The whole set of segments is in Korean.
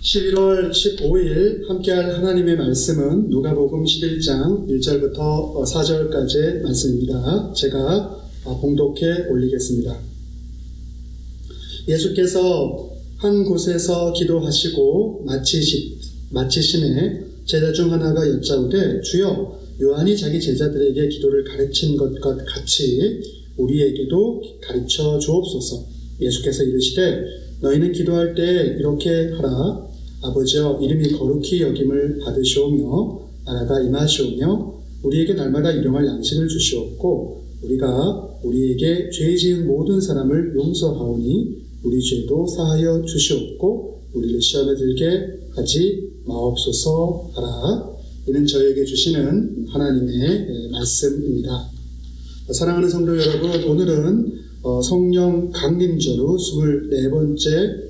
11월 15일 함께할 하나님의 말씀은 누가복음 11장 1절부터 4절까지의 말씀입니다. 제가 봉독해 올리겠습니다. 예수께서 한 곳에서 기도하시고 마치심에 제자 중 하나가 여짜오되 주여 요한이 자기 제자들에게 기도를 가르친 것과 같이 우리에게도 가르쳐 주옵소서. 예수께서 이르시되 너희는 기도할 때 이렇게 하라. 아버지여 이름이 거룩히 여김을 받으시오며 나라가 임하시오며 우리에게 날마다 일용할 양식을 주시옵고 우리가 우리에게 죄 지은 모든 사람을 용서하오니 우리 죄도 사하여 주시옵고 우리를 시험에 들게 하지 마옵소서 하라. 이는 저에게 주시는 하나님의 말씀입니다. 사랑하는 성도 여러분, 오늘은 성령 강림절후 24번째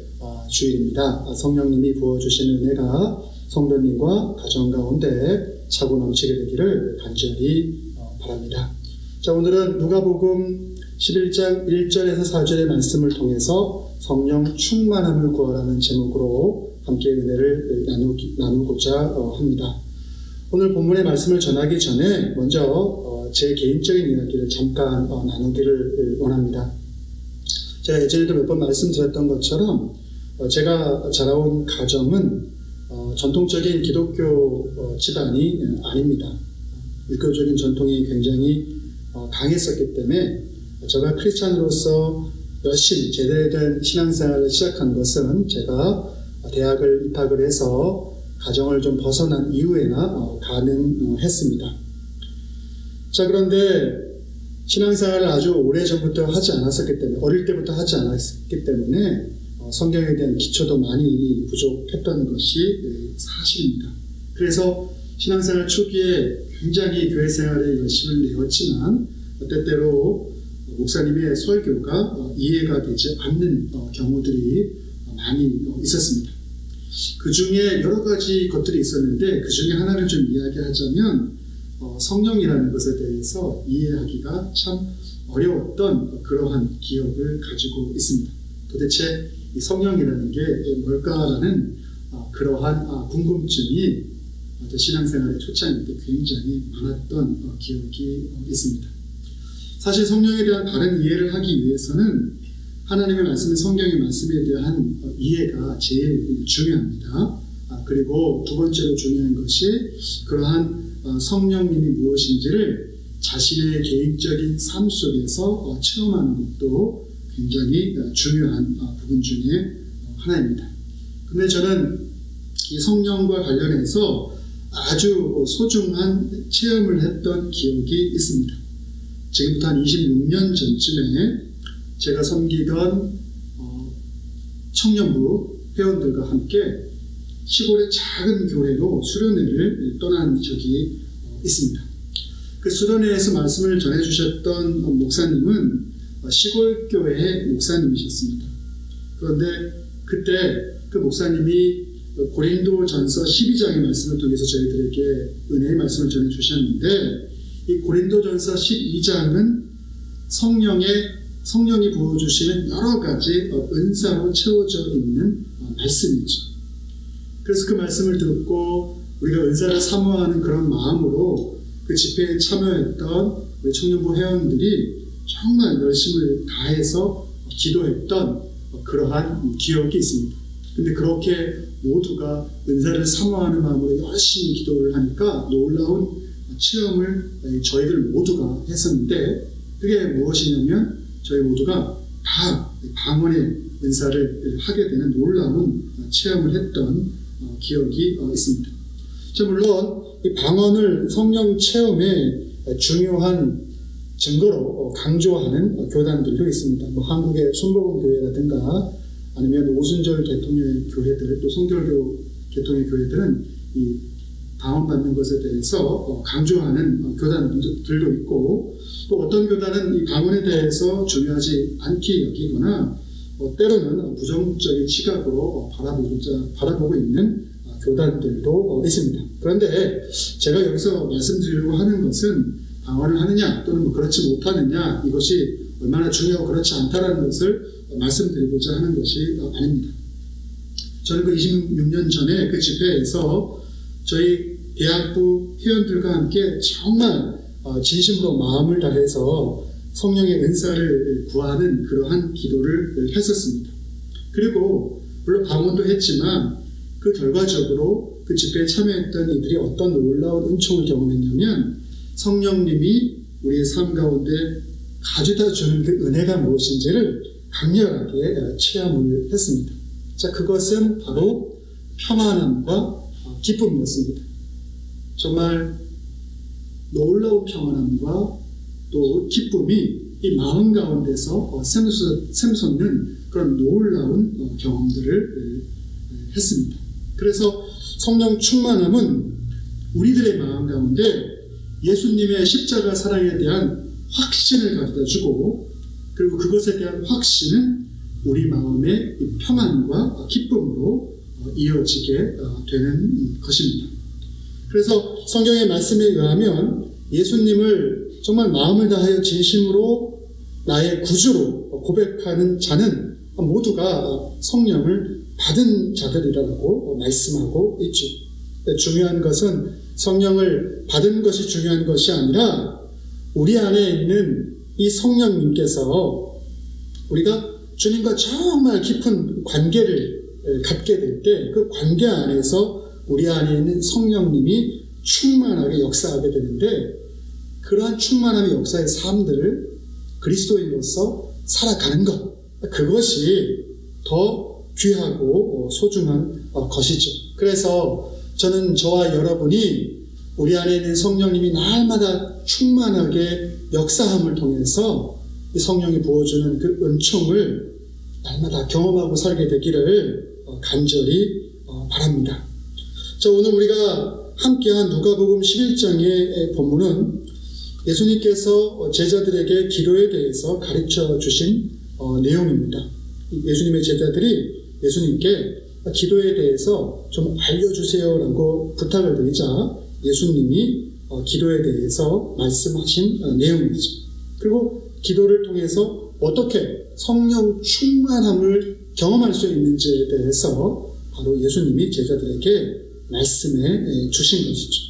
주일입니다. 성령님이 부어주시는 은혜가 성도님과 가정 가운데 차고 넘치게 되기를 간절히 바랍니다. 자, 오늘은 누가복음 11장 1절에서 4절의 말씀을 통해서 성령 충만함을 구하라는 제목으로 함께 은혜를 나누고자 합니다. 오늘 본문의 말씀을 전하기 전에 먼저 제 개인적인 이야기를 잠깐 나누기를 원합니다. 제가 예전에도 몇 번 말씀드렸던 것처럼 제가 자라온 가정은 전통적인 기독교 집안이 아닙니다. 율교적인 전통이 굉장히 강했었기 때문에 제가 크리스찬으로서 열심히 제대된 신앙생활을 시작한 것은 제가 대학을 입학을 해서 가정을 좀 벗어난 이후에나 가능했습니다. 자, 그런데 신앙생활을 아주 오래전부터 하지 않았었기 때문에, 어릴 때부터 하지 않았기 때문에 성경에 대한 기초도 많이 부족했던 것이 사실입니다. 그래서 신앙생활 초기에 굉장히 교회 생활에 열심을 내었지만 때때로 목사님의 설교가 이해가 되지 않는 경우들이 많이 있었습니다. 그 중에 여러 가지 것들이 있었는데 그 중에 하나를 좀 이야기하자면 성령이라는 것에 대해서 이해하기가 참 어려웠던 그러한 기억을 가지고 있습니다. 도대체 이 성령이라는 게 뭘까라는 그러한 궁금증이 신앙생활의 초창기 때 굉장히 많았던 기억이 있습니다. 사실 성령에 대한 바른 이해를 하기 위해서는 하나님의 말씀, 성경의 말씀에 대한 이해가 제일 중요합니다. 그리고 두 번째로 중요한 것이 그러한 성령님이 무엇인지를 자신의 개인적인 삶 속에서 체험하는 것도 굉장히 중요한 부분 중에 하나입니다. 근데 저는 이 성령과 관련해서 아주 소중한 체험을 했던 기억이 있습니다. 지금부터 한 26년 전쯤에 제가 섬기던 청년부 회원들과 함께 시골의 작은 교회로 수련회를 떠난 적이 있습니다. 그 수련회에서 말씀을 전해주셨던 목사님은 시골 교회의 목사님이셨습니다. 그런데 그때 그 목사님이 고린도전서 12장의 말씀을 통해서 저희들에게 은혜의 말씀을 전해주셨는데 이 고린도전서 12장은 성령이 부어주시는 여러 가지 은사로 채워져 있는 말씀이죠. 그래서 그 말씀을 듣고 우리가 은사를 사모하는 그런 마음으로 그 집회에 참여했던 우리 청년부 회원들이 정말 열심을 다해서 기도했던 그러한 기억이 있습니다. 근데 그렇게 모두가 은사를 사모하는 마음으로 열심히 기도를 하니까 놀라운 체험을 저희들 모두가 했었는데 그게 무엇이냐면 저희 모두가 다 방언의 은사를 하게 되는 놀라운 체험을 했던 기억이 있습니다. 물론 이 방언을 성령 체험의 중요한 증거로 강조하는 교단들도 있습니다. 한국의 순복음교회라든가 아니면 오순절 계통의 교회들, 또 성결교 계통의 교회들은 이 방언받는 것에 대해서 강조하는 교단들도 있고 또 어떤 교단은 이 방언에 대해서 중요하지 않게 여기거나 때로는 부정적인 시각으로 바라보고 있는 교단들도 있습니다. 그런데 제가 여기서 말씀드리려고 하는 것은 방언을 하느냐 또는 그렇지 못하느냐 이것이 얼마나 중요하고 그렇지 않다라는 것을 말씀드리고자 하는 것이 아닙니다. 저는 그 26년 전에 그 집회에서 저희 대학부 회원들과 함께 정말 진심으로 마음을 다해서 성령의 은사를 구하는 그러한 기도를 했었습니다. 그리고 물론 방언도 했지만 그 결과적으로 그 집회에 참여했던 이들이 어떤 놀라운 은총을 경험했냐면 성령님이 우리의 삶 가운데 가져다 주는 그 은혜가 무엇인지를 강렬하게 체험을 했습니다. 자, 그것은 바로 평안함과 기쁨이었습니다. 정말 놀라운 평안함과 또 기쁨이 이 마음 가운데서 샘솟는 그런 놀라운 경험들을 했습니다. 그래서 성령 충만함은 우리들의 마음 가운데 예수님의 십자가 사랑에 대한 확신을 가져다 주고, 그리고 그것에 대한 확신은 우리 마음의 평안과 기쁨으로 이어지게 되는 것입니다. 그래서 성경의 말씀에 의하면 예수님을 정말 마음을 다하여 진심으로 나의 구주로 고백하는 자는 모두가 성령을 받은 자들이라고 말씀하고 있죠. 중요한 것은 성령을 받은 것이 중요한 것이 아니라 우리 안에 있는 이 성령님께서 우리가 주님과 정말 깊은 관계를 갖게 될 때 그 관계 안에서 우리 안에 있는 성령님이 충만하게 역사하게 되는데, 그러한 충만함의 역사의 삶들을 그리스도인으로서 살아가는 것, 그것이 더 귀하고 소중한 것이죠. 그래서 저는 저와 여러분이 우리 안에 있는 성령님이 날마다 충만하게 역사함을 통해서 이 성령이 부어주는 그 은총을 날마다 경험하고 살게 되기를 간절히 바랍니다. 자, 오늘 우리가 함께한 누가복음 11장의 본문은 예수님께서 제자들에게 기도에 대해서 가르쳐 주신 내용입니다. 예수님의 제자들이 예수님께 기도에 대해서 좀 알려주세요라고 부탁을 드리자 예수님이 기도에 대해서 말씀하신 내용이죠. 그리고 기도를 통해서 어떻게 성령 충만함을 경험할 수 있는지에 대해서 바로 예수님이 제자들에게 말씀해 주신 것이죠.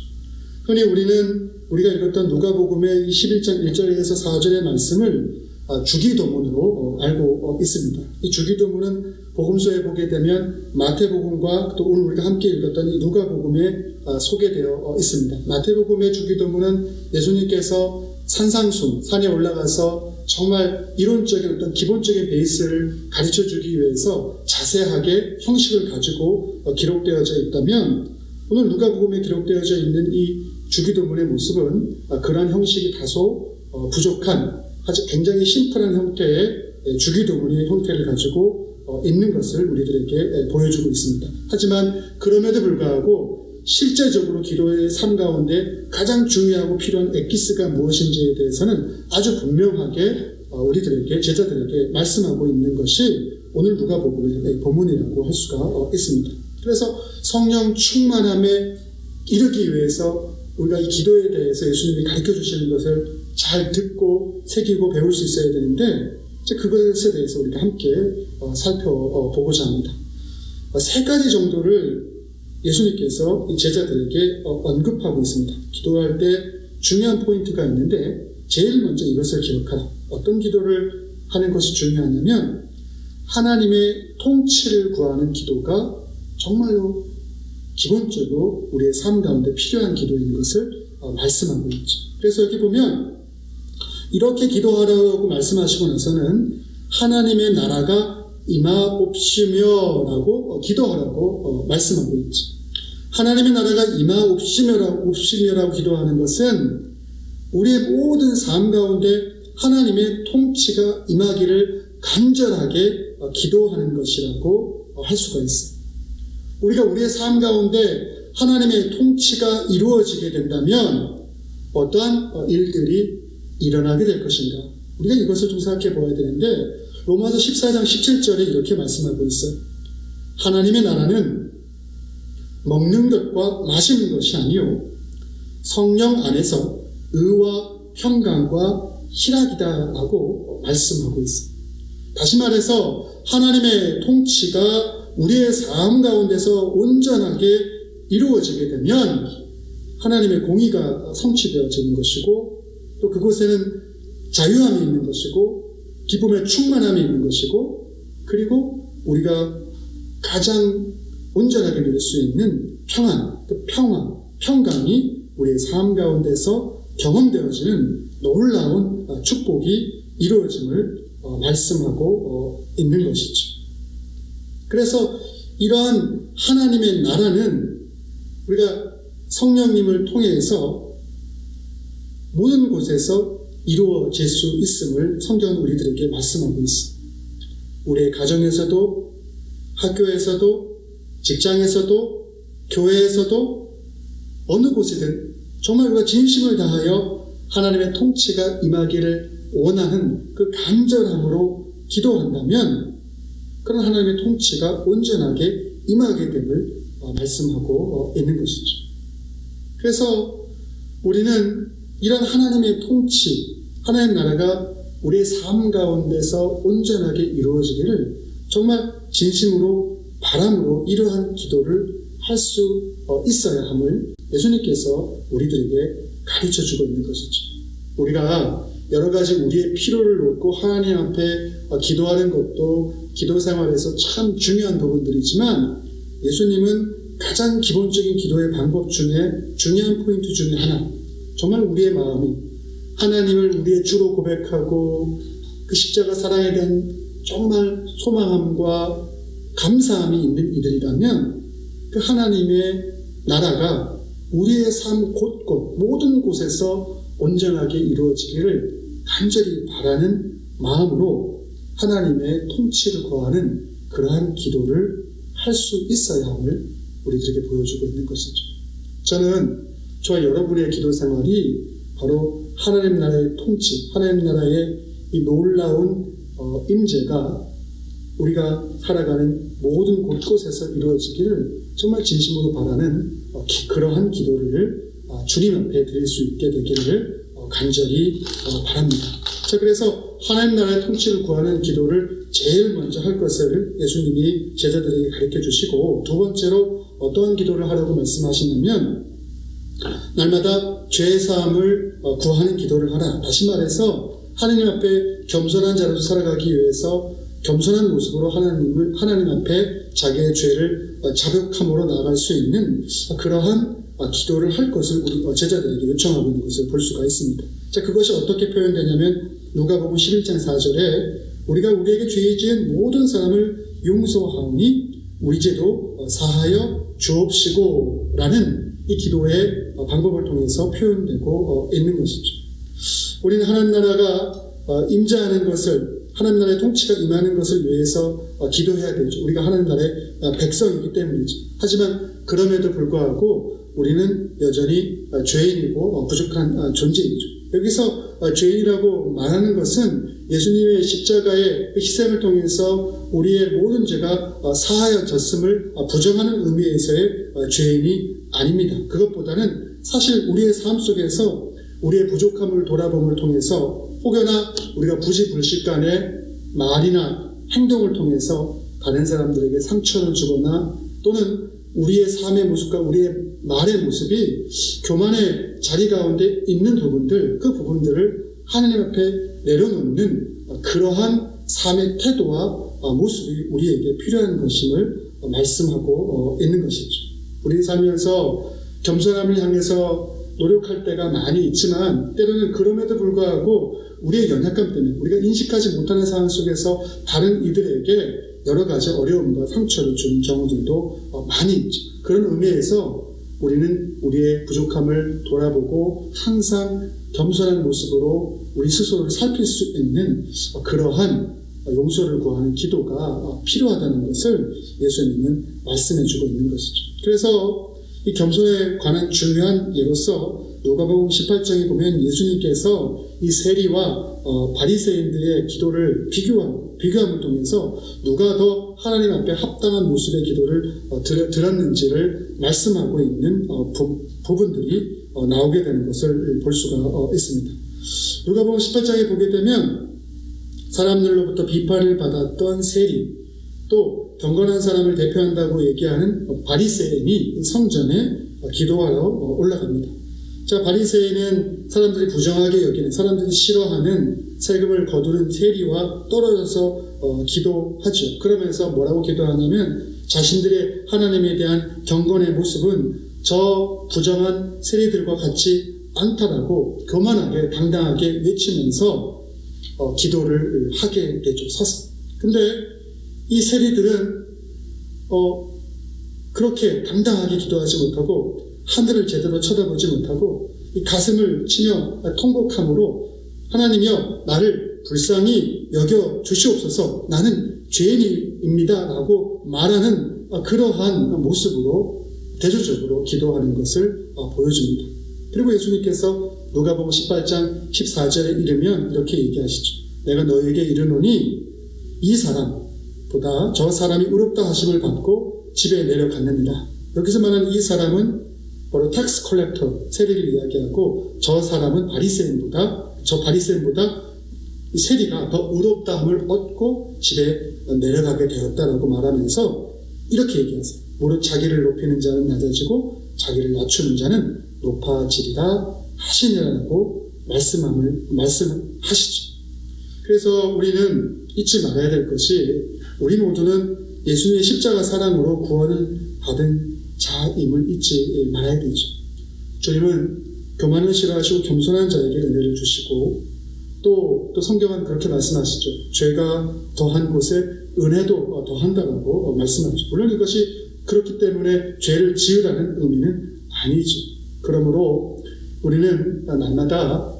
흔히 우리가 읽었던 누가복음의 11장 1절에서 4절의 말씀을 주기도문으로 알고 있습니다. 이 주기도문은 복음서에 보게 되면 마태복음과 또 오늘 우리가 함께 읽었던 이 누가복음에 소개되어 있습니다. 마태복음의 주기도문은 예수님께서 산상순, 산에 올라가서 정말 이론적인 어떤 기본적인 베이스를 가르쳐 주기 위해서 자세하게 형식을 가지고 기록되어져 있다면, 오늘 누가복음에 기록되어져 있는 이 주기도문의 모습은 그러한 형식이 다소 부족한 아주 굉장히 심플한 형태의 주기도문의 형태를 가지고 있는 것을 우리들에게 보여주고 있습니다. 하지만 그럼에도 불구하고 실제적으로 기도의 삶 가운데 가장 중요하고 필요한 엑기스가 무엇인지에 대해서는 아주 분명하게 우리들에게, 제자들에게 말씀하고 있는 것이 오늘 누가복음의 본문이라고 할 수가 있습니다. 그래서 성령 충만함에 이르기 위해서 우리가 이 기도에 대해서 예수님이 가르쳐 주시는 것을 잘 듣고 새기고 배울 수 있어야 되는데, 그것에 대해서 우리가 함께 살펴보고자 합니다. 세 가지 정도를 예수님께서 이 제자들에게 언급하고 있습니다. 기도할 때 중요한 포인트가 있는데, 제일 먼저 이것을 기억하라. 어떤 기도를 하는 것이 중요하냐면 하나님의 통치를 구하는 기도가 정말로 기본적으로 우리의 삶 가운데 필요한 기도인 것을 말씀하고 있죠. 그래서 여기 보면 이렇게 기도하라고 말씀하시고 나서는 하나님의 나라가 임하옵시며라고 기도하라고 말씀하고 있죠. 하나님의 나라가 임하옵시며라고 기도하는 것은 우리의 모든 삶 가운데 하나님의 통치가 임하기를 간절하게 기도하는 것이라고 할 수가 있어요. 우리가 우리의 삶 가운데 하나님의 통치가 이루어지게 된다면 어떠한 일들이 일어나게 될 것인가? 우리가 이것을 좀 생각해 보아야 되는데, 로마서 14장 17절에 이렇게 말씀하고 있어요. 하나님의 나라는 먹는 것과 마시는 것이 아니요 성령 안에서 의와 평강과 희락이다라고 말씀하고 있어요. 다시 말해서 하나님의 통치가 우리의 삶 가운데서 온전하게 이루어지게 되면 하나님의 공의가 성취되어지는 것이고, 또 그곳에는 자유함이 있는 것이고, 기쁨의 충만함이 있는 것이고, 그리고 우리가 가장 온전하게 누릴 수 있는 평안, 그 평강이 우리의 삶 가운데서 경험되어지는 놀라운 축복이 이루어짐을 말씀하고 있는 것이죠. 그래서 이러한 하나님의 나라는 우리가 성령님을 통해서 모든 곳에서 이루어질 수 있음을 성경은 우리들에게 말씀하고 있습니다. 우리의 가정에서도, 학교에서도, 직장에서도, 교회에서도, 어느 곳이든 정말 우리가 진심을 다하여 하나님의 통치가 임하기를 원하는 그 간절함으로 기도한다면 그런 하나님의 통치가 온전하게 임하게 됨을 말씀하고 있는 것이죠. 그래서 우리는 이런 하나님의 통치, 하나님 나라가 우리의 삶 가운데서 온전하게 이루어지기를 정말 진심으로 바람으로 이러한 기도를 할 수 있어야 함을 예수님께서 우리들에게 가르쳐주고 있는 것이죠. 우리가 여러 가지 우리의 필요를 놓고 하나님 앞에 기도하는 것도 기도 생활에서 참 중요한 부분들이지만, 예수님은 가장 기본적인 기도의 방법 중에 중요한 포인트 중에 하나, 정말 우리의 마음이 하나님을 우리의 주로 고백하고 그 십자가 사랑에 대한 정말 소망함과 감사함이 있는 이들이라면 그 하나님의 나라가 우리의 삶 곳곳 모든 곳에서 온전하게 이루어지기를 간절히 바라는 마음으로 하나님의 통치를 구하는 그러한 기도를 할 수 있어야 함을 우리들에게 보여주고 있는 것이죠. 저는 저와 여러분의 기도 생활이 바로 하나님 나라의 통치, 하나님 나라의 이 놀라운 임재가 우리가 살아가는 모든 곳곳에서 이루어지기를 정말 진심으로 바라는 그러한 기도를 주님 앞에 드릴 수 있게 되기를 간절히 바랍니다. 자, 그래서 하나님 나라의 통치를 구하는 기도를 제일 먼저 할 것을 예수님이 제자들에게 가르쳐 주시고, 두 번째로 어떠한 기도를 하라고 말씀하시냐면 날마다 죄 사함을 구하는 기도를 하라. 다시 말해서 하나님 앞에 겸손한 자로서 살아가기 위해서 겸손한 모습으로 하나님 앞에 자기의 죄를 자백함으로 나아갈 수 있는 그러한 기도를 할 것을 우리 제자들에게 요청하고 있는 것을 볼 수가 있습니다. 자, 그것이 어떻게 표현되냐면 누가복음 11장 4절에 우리가 우리에게 죄 지은 모든 사람을 용서하오니 우리 죄도 사하여 주옵시고 라는 이 기도의 방법을 통해서 표현되고 있는 것이죠. 우리는 하나님 나라가 임재하는 것을, 하나님 나라의 통치가 임하는 것을 위해서 기도해야 되죠. 우리가 하나님 나라의 백성이기 때문이죠. 하지만 그럼에도 불구하고 우리는 여전히 죄인이고 부족한 존재이죠. 여기서 죄인이라고 말하는 것은 예수님의 십자가의 희생을 통해서 우리의 모든 죄가 사하여졌음을 부정하는 의미에서의 죄인이 아닙니다. 그것보다는 사실 우리의 삶 속에서 우리의 부족함을 돌아봄을 통해서, 혹여나 우리가 부지불식간에 말이나 행동을 통해서 다른 사람들에게 상처를 주거나 또는 우리의 삶의 모습과 우리의 말의 모습이 교만의 자리 가운데 있는 부분들, 그 부분들을 하나님 앞에 내려놓는 그러한 삶의 태도와 모습이 우리에게 필요한 것임을 말씀하고 있는 것이죠. 우리 살면서 겸손함을 향해서 노력할 때가 많이 있지만 때로는 그럼에도 불구하고 우리의 연약함 때문에 우리가 인식하지 못하는 상황 속에서 다른 이들에게 여러 가지 어려움과 상처를 주는 경우들도 많이 있죠. 그런 의미에서 우리는 우리의 부족함을 돌아보고 항상 겸손한 모습으로 우리 스스로를 살필 수 있는 그러한 용서를 구하는 기도가 필요하다는 것을 예수님은 말씀해주고 있는 것이죠. 그래서 이 겸손에 관한 중요한 예로서 누가복음 18장에 보면 예수님께서 이 세리와 바리새인들의 기도를 비교함을 통해서 누가 더 하나님 앞에 합당한 모습의 기도를 들었는지를 말씀하고 있는 부분들이 나오게 되는 것을 볼 수가 있습니다. 누가복음 18장에 보게 되면 사람들로부터 비판을 받았던 세리, 또 경건한 사람을 대표한다고 얘기하는 바리새인이 성전에 기도하러 올라갑니다. 자, 바리새인은 사람들이 부정하게 여기는, 사람들이 싫어하는 세금을 거두는 세리와 떨어져서 기도하죠. 그러면서 뭐라고 기도하냐면 자신들의 하나님에 대한 경건의 모습은 저 부정한 세리들과 같지 않다라고 교만하게 당당하게 외치면서 기도를 하게 되죠. 서서. 근데 이 세리들은 그렇게 당당하게 기도하지 못하고 하늘을 제대로 쳐다보지 못하고 이 가슴을 치며 통곡함으로 하나님이여 나를 불쌍히 여겨 주시옵소서 나는 죄인입니다 라고 말하는 그러한 모습으로 대조적으로 기도하는 것을 보여줍니다. 그리고 예수님께서 누가복음 18장 14절에 이르면 이렇게 얘기하시죠. 내가 너에게 이르노니 이 사람보다 저 사람이 의롭다 하심을 받고 집에 내려갔느니라. 여기서 말하는 이 사람은 바로 텍스 컬렉터 세리를 이야기하고 저 사람은 바리새인보다 이 세리가 더 의롭다함을 얻고 집에 내려가게 되었다라고 말하면서 이렇게 얘기하세요. 무릇 자기를 높이는 자는 낮아지고 자기를 낮추는 자는 높아지리라 하시니라고 말씀하시죠. 그래서 우리는 잊지 말아야 될 것이 우리 모두는 예수님의 십자가 사랑으로 구원을 받은 자임을 잊지 말아야 되죠. 주님은 교만을 싫어하시고 겸손한 자에게 은혜를 주시고 또 성경은 그렇게 말씀하시죠. 죄가 더한 곳에 은혜도 더한다라고 말씀하죠. 물론 이것이 그렇기 때문에 죄를 지으라는 의미는 아니죠. 그러므로 우리는 날마다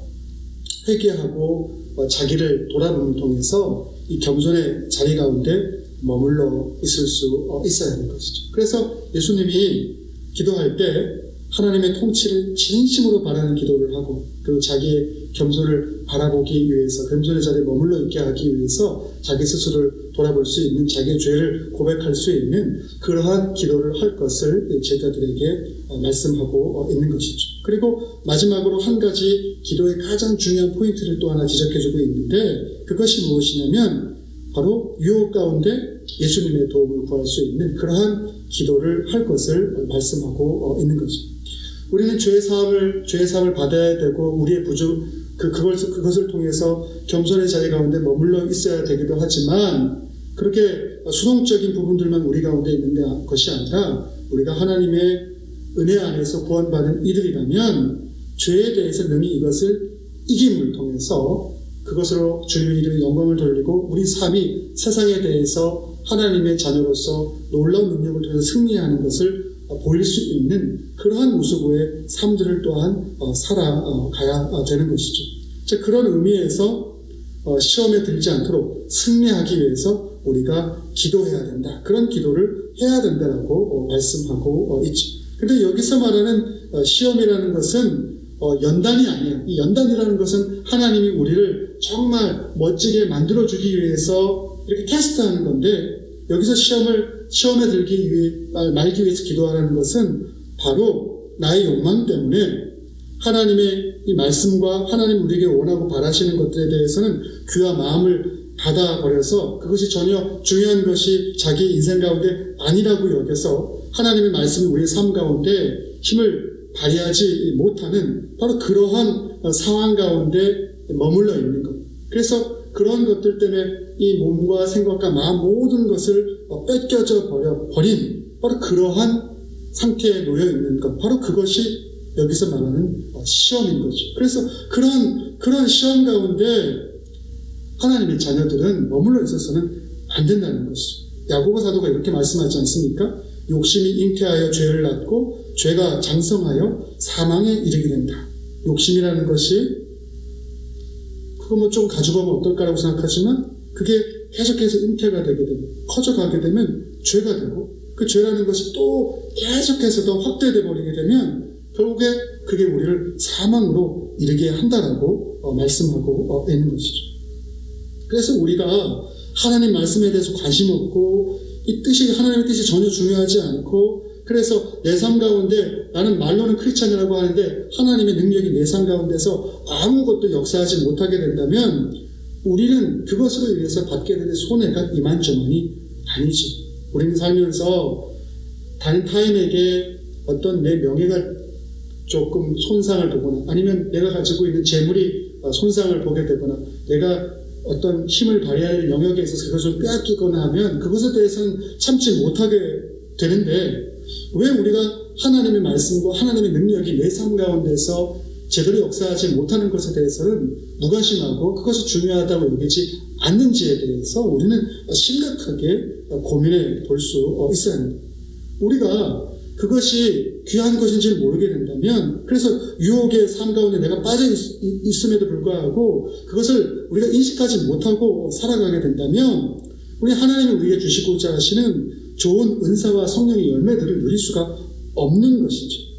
회개하고 자기를 돌아보는 통해서 이 겸손의 자리 가운데 머물러 있을 수 있어야 하는 것이죠. 그래서 예수님이 기도할 때 하나님의 통치를 진심으로 바라는 기도를 하고 그리고 자기의 겸손을 바라보기 위해서 겸손의 자리에 머물러 있게 하기 위해서 자기 스스로를 돌아볼 수 있는 자기의 죄를 고백할 수 있는 그러한 기도를 할 것을 제자들에게 말씀하고 있는 것이죠. 그리고 마지막으로 한 가지 기도의 가장 중요한 포인트를 또 하나 지적해주고 있는데 그것이 무엇이냐면 바로 유혹 가운데 예수님의 도움을 구할 수 있는 그러한 기도를 할 것을 말씀하고 있는 거죠. 우리는 죄의 사함을 받아야 되고 우리의 부족 그것을 통해서 겸손의 자리 가운데 머물러 있어야 되기도 하지만 그렇게 수동적인 부분들만 우리 가운데 있는 것이 아니라 우리가 하나님의 은혜 안에서 구원받은 이들이라면 죄에 대해서 능히 이것을 이김을 통해서 그것으로 주님의 이름에 영광을 돌리고 우리 삶이 세상에 대해서 하나님의 자녀로서 놀라운 능력을 통해서 승리하는 것을 보일 수 있는 그러한 모습의 삶들을 또한 살아가야 되는 것이죠. 자, 그런 의미에서 시험에 들지 않도록 승리하기 위해서 우리가 기도해야 된다. 그런 기도를 해야 된다라고 말씀하고 있죠. 근데 여기서 말하는 시험이라는 것은 연단이 아니에요. 이 연단이라는 것은 하나님이 우리를 정말 멋지게 만들어주기 위해서 이렇게 테스트하는 건데 여기서 시험에 말기 위해서 기도하라는 것은 바로 나의 욕망 때문에 하나님의 이 말씀과 하나님 우리에게 원하고 바라시는 것들에 대해서는 귀와 마음을 닫아버려서 그것이 전혀 중요한 것이 자기 인생 가운데 아니라고 여겨서 하나님의 말씀이 우리의 삶 가운데 힘을 발휘하지 못하는 바로 그러한 상황 가운데 머물러 있는 것. 그래서 그런 것들 때문에 이 몸과 생각과 마음 모든 것을 뺏겨져 버린 바로 그러한 상태에 놓여 있는 것. 바로 그것이 여기서 말하는 시험인 거죠. 그래서 그런 시험 가운데 하나님의 자녀들은 머물러 있어서는 안 된다는 것이죠. 야고보 사도가 이렇게 말씀하지 않습니까? 욕심이 잉태하여 죄를 낳고 죄가 장성하여 사망에 이르게 된다. 욕심이라는 것이 그거 좀 가지고 가면 어떨까라고 생각하지만 그게 계속해서 잉태가 되게 되고 커져가게 되면 죄가 되고 그 죄라는 것이 또 계속해서 더 확대돼 버리게 되면 결국에 그게 우리를 사망으로 이르게 한다라고 말씀하고 있는 것이죠. 그래서 우리가 하나님 말씀에 대해서 관심 없고 이 뜻이 하나님의 뜻이 전혀 중요하지 않고 그래서 내 삶 가운데 나는 말로는 크리스찬이라고 하는데 하나님의 능력이 내 삶 가운데서 아무것도 역사하지 못하게 된다면 우리는 그것으로 인해서 받게 되는 손해가 이만저만이 아니죠. 우리는 살면서 다른 타인에게 어떤 내 명예가 조금 손상을 보거나 아니면 내가 가지고 있는 재물이 손상을 보게 되거나 내가 어떤 힘을 발휘하는 영역에 있어서 그것을 빼앗기거나 하면 그것에 대해서는 참지 못하게 되는데 왜 우리가 하나님의 말씀과 하나님의 능력이 내 삶 가운데서 제대로 역사하지 못하는 것에 대해서는 무관심하고 그것이 중요하다고 여기지 않는지에 대해서 우리는 심각하게 고민해 볼 수 있어야 합니다. 우리가 그것이 귀한 것인지를 모르게 된다면 그래서 유혹의 삶 가운데 내가 빠져 있음에도 불구하고 그것을 우리가 인식하지 못하고 살아가게 된다면 우리 하나님이 우리에게 주시고자 하시는 좋은 은사와 성령의 열매들을 누릴 수가 없는 것이죠.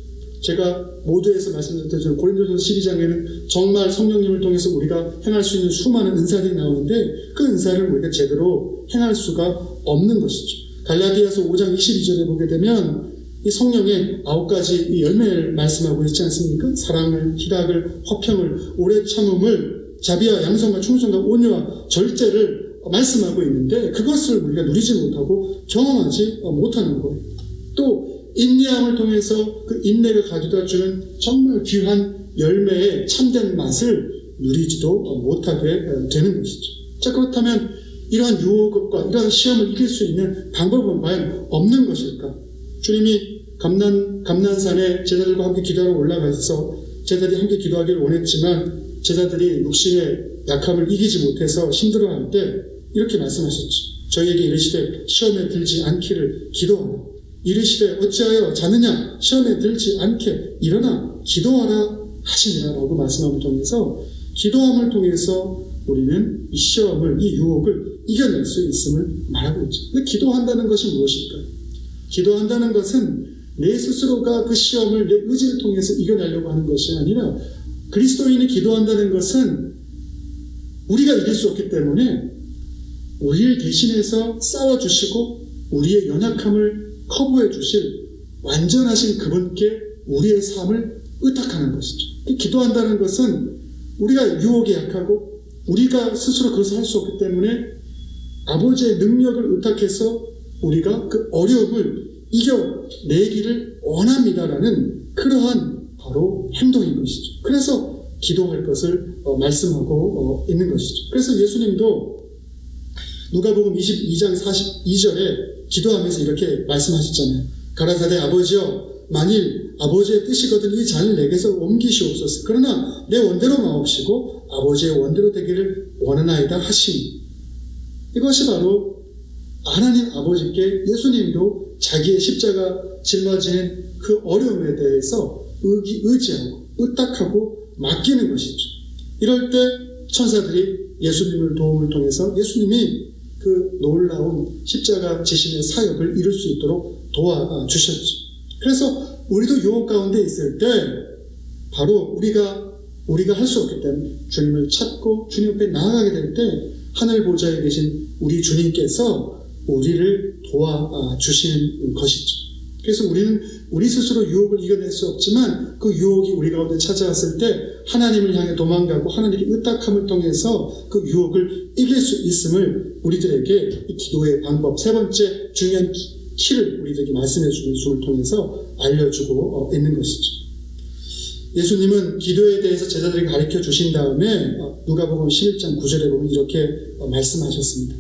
제가 모두에서 말씀드렸던 고린도전서 12장에는 정말 성령님을 통해서 우리가 행할 수 있는 수많은 은사들이 나오는데 그 은사를 우리가 제대로 행할 수가 없는 것이죠. 갈라디아서 5장 22절에 보게 되면 이 성령의 9가지 열매를 말씀하고 있지 않습니까? 사랑을, 희락을, 화평을, 오래 참음을, 자비와 양성과 충성과 온유와 절제를 말씀하고 있는데 그것을 우리가 누리지 못하고 경험하지 못하는 거예요. 또 인내함을 통해서 그 인내가 가져다 주는 정말 귀한 열매의 참된 맛을 누리지도 못하게 되는 것이죠. 자, 그렇다면 이러한 유혹과 이러한 시험을 이길 수 있는 방법은 과연 없는 것일까? 주님이 감난산에 제자들과 함께 기도하러 올라가서 제자들이 함께 기도하기를 원했지만 제자들이 육신의 약함을 이기지 못해서 힘들어할 때 이렇게 말씀하셨죠. 저희에게 이르시되 시험에 들지 않기를 기도하라. 이르시되 어찌하여 자느냐 시험에 들지 않게 일어나 기도하라 하시니라 라고 말씀함을 통해서 기도함을 통해서 우리는 이 시험을, 이 유혹을 이겨낼 수 있음을 말하고 있죠. 근데 기도한다는 것이 무엇일까요? 기도한다는 것은 내 스스로가 그 시험을 내 의지를 통해서 이겨내려고 하는 것이 아니라 그리스도인이 기도한다는 것은 우리가 이길 수 없기 때문에 우리를 대신해서 싸워주시고 우리의 연약함을 커버해 주실 완전하신 그분께 우리의 삶을 의탁하는 것이죠. 기도한다는 것은 우리가 유혹에 약하고 우리가 스스로 그것을 할 수 없기 때문에 아버지의 능력을 의탁해서 우리가 그 어려움을 이겨내기를 원합니다라는 그러한 바로 행동인 것이죠. 그래서 기도할 것을 말씀하고 있는 것이죠. 그래서 예수님도 누가복음 22장 42절에 기도하면서 이렇게 말씀하셨잖아요. 가라사대 아버지여 만일 아버지의 뜻이거든 이 잔을 내게서 옮기시옵소서. 그러나 내 원대로 마옵시고 아버지의 원대로 되기를 원하나이다 하시니 이것이 바로 하나님 아버지께 예수님도 자기의 십자가 짊어지는 그 어려움에 대해서 의지하고 의탁하고 맡기는 것이죠. 이럴 때 천사들이 예수님을 도움을 통해서 예수님이 그 놀라운 십자가 지심의 사역을 이룰 수 있도록 도와주셨죠. 그래서 우리도 유혹 가운데 있을 때 바로 우리가 할 수 없기 때문에 주님을 찾고 주님 앞에 나아가게 될 때 하늘 보좌에 계신 우리 주님께서 우리를 도와주시는 것이죠. 그래서 우리는 우리 스스로 유혹을 이겨낼 수 없지만 그 유혹이 우리 가운데 찾아왔을 때 하나님을 향해 도망가고 하나님의 의탁함을 통해서 그 유혹을 이길 수 있음을 우리들에게 이 기도의 방법 세 번째 중요한 키를 우리들에게 말씀해 주는 수를 통해서 알려주고 있는 것이죠. 예수님은 기도에 대해서 제자들에게 가르쳐 주신 다음에 누가복음 11장 9절에 보면 이렇게 말씀하셨습니다.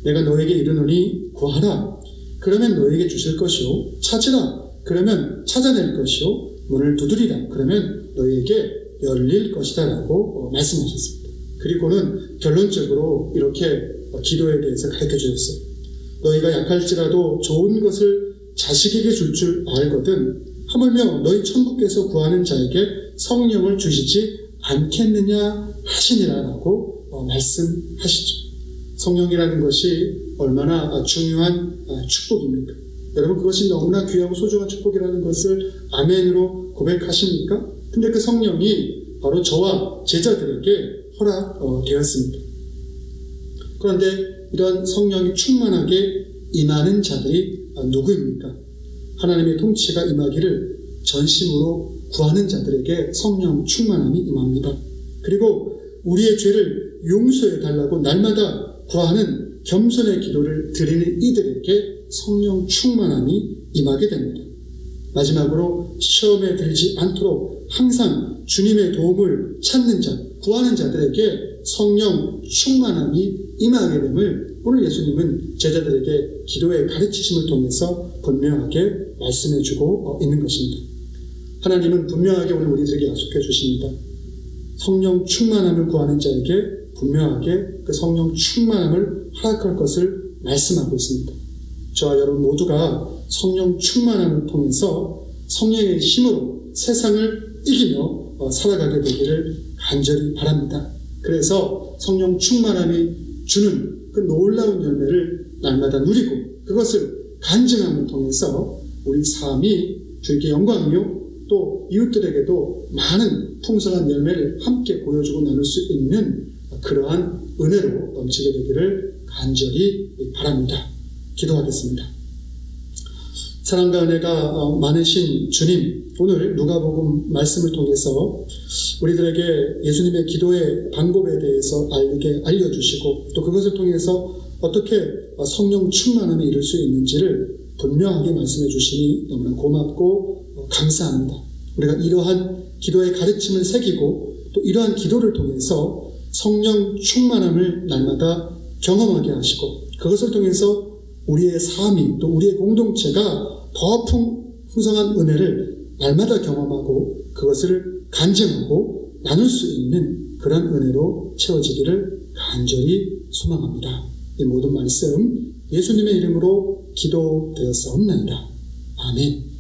내가 너에게 이르노니 구하라. 그러면 너에게 주실 것이요. 찾으라. 그러면 찾아낼 것이요. 문을 두드리라. 그러면 너에게 열릴 것이다 라고 말씀하셨습니다. 그리고는 결론적으로 이렇게 기도에 대해서 가르쳐 주셨어요. 너희가 약할지라도 좋은 것을 자식에게 줄 알거든 하물며 너희 천부께서 구하는 자에게 성령을 주시지 않겠느냐 하시니라 라고 말씀하시죠. 성령이라는 것이 얼마나 중요한 축복입니까? 여러분 그것이 너무나 귀하고 소중한 축복이라는 것을 아멘으로 고백하십니까? 근데 그 성령이 바로 저와 제자들에게 허락되었습니다. 그런데 이런 성령이 충만하게 임하는 자들이 누구입니까? 하나님의 통치가 임하기를 전심으로 구하는 자들에게 성령 충만함이 임합니다. 그리고 우리의 죄를 용서해 달라고 날마다 구하는 겸손의 기도를 드리는 이들에게 성령 충만함이 임하게 됩니다. 마지막으로 시험에 들지 않도록 항상 주님의 도움을 찾는 자, 구하는 자들에게 성령 충만함이 임하게 됨을 오늘 예수님은 제자들에게 기도의 가르치심을 통해서 분명하게 말씀해 주고 있는 것입니다. 하나님은 분명하게 오늘 우리들에게 약속해 주십니다. 성령 충만함을 구하는 자에게 분명하게 그 성령 충만함을 허락할 것을 말씀하고 있습니다. 저와 여러분 모두가 성령 충만함을 통해서 성령의 힘으로 세상을 이기며 살아가게 되기를 간절히 바랍니다. 그래서 성령 충만함이 주는 그 놀라운 열매를 날마다 누리고 그것을 간증함을 통해서 우리 삶이 주에게 영광이요 또 이웃들에게도 많은 풍성한 열매를 함께 보여주고 나눌 수 있는 그러한 은혜로 넘치게 되기를 간절히 바랍니다. 기도하겠습니다. 사랑과 은혜가 많으신 주님, 오늘 누가복음 말씀을 통해서 우리들에게 예수님의 기도의 방법에 대해서 알려주시고 또 그것을 통해서 어떻게 성령 충만함에 이룰 수 있는지를 분명하게 말씀해 주시니 너무나 고맙고 감사합니다. 우리가 이러한 기도의 가르침을 새기고 또 이러한 기도를 통해서 성령 충만함을 날마다 경험하게 하시고 그것을 통해서 우리의 삶이 또 우리의 공동체가 더 풍성한 은혜를 날마다 경험하고 그것을 간증하고 나눌 수 있는 그런 은혜로 채워지기를 간절히 소망합니다. 이 모든 말씀 예수님의 이름으로 기도드렸사옵나이다. 아멘.